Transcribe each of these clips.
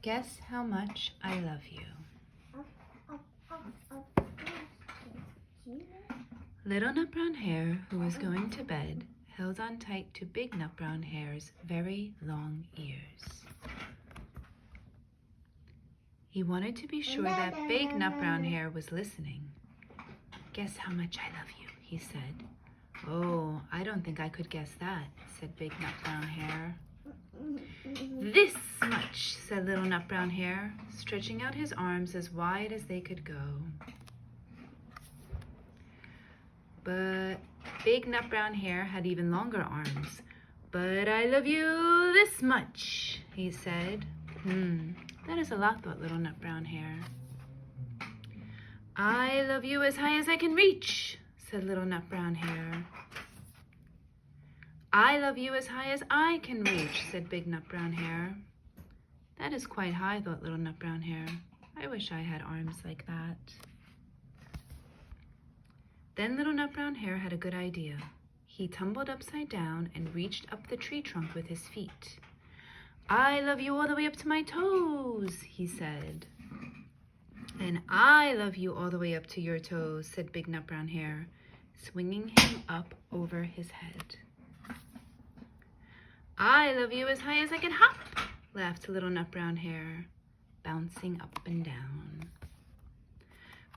Guess how much I love you. Little Nut Brown Hare, who was going to bed, held on tight to Big Nut Brown Hare's very long ears. He wanted to be sure that Big Nut Brown Hare was listening. Guess how much I love you, he said. Oh, I don't think I could guess that, said Big Nut Brown Hare. This much, said Little Nut Brown Hare, stretching out his arms as wide as they could go. But Big Nut Brown Hare had even longer arms. But I love you this much, he said. That is a lot, thought Little Nut Brown Hare. I love you as high as I can reach, said Little Nut Brown Hare. I love you as high as I can reach, said Big Nut Brown Hare. That is quite high, thought Little Nut Brown Hare. I wish I had arms like that. Then Little Nut Brown Hare had a good idea. He tumbled upside down and reached up the tree trunk with his feet. I love you all the way up to my toes, he said. And I love you all the way up to your toes, said Big Nut Brown Hare, swinging him up over his head. I love you as high as I can hop, laughed Little Nut Brown Hare, bouncing up and down.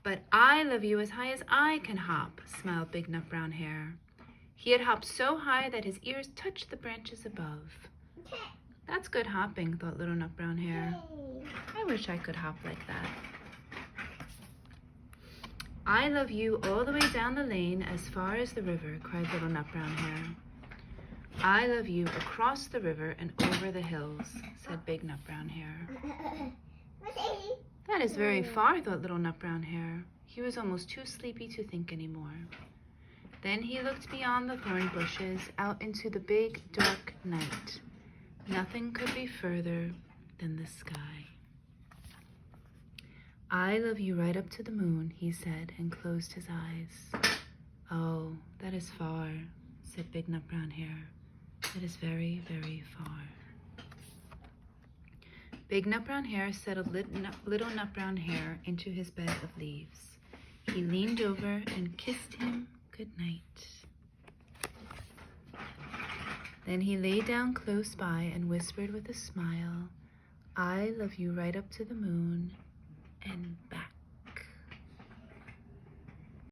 But I love you as high as I can hop, smiled Big Nut Brown Hare. He had hopped so high that his ears touched the branches above. That's good hopping, thought Little Nut Brown Hare. I wish I could hop like that. I love you all the way down the lane as far as the river, cried Little Nut Brown Hare. I love you across the river and over the hills, said Big Nut Brown Hare. That is very far, thought Little Nut Brown Hare. He was almost too sleepy to think anymore. Then he looked beyond the thorn bushes out into the big, dark night. Nothing could be further than the sky. I love you right up to the moon, he said, and closed his eyes. Oh, that is far, said Big Nut Brown Hare. It is very, very far. Big Nut Brown Hare settled Little Nut Brown Hare into his bed of leaves. He leaned over and kissed him good night. Then he lay down close by and whispered with a smile, I love you right up to the moon and back.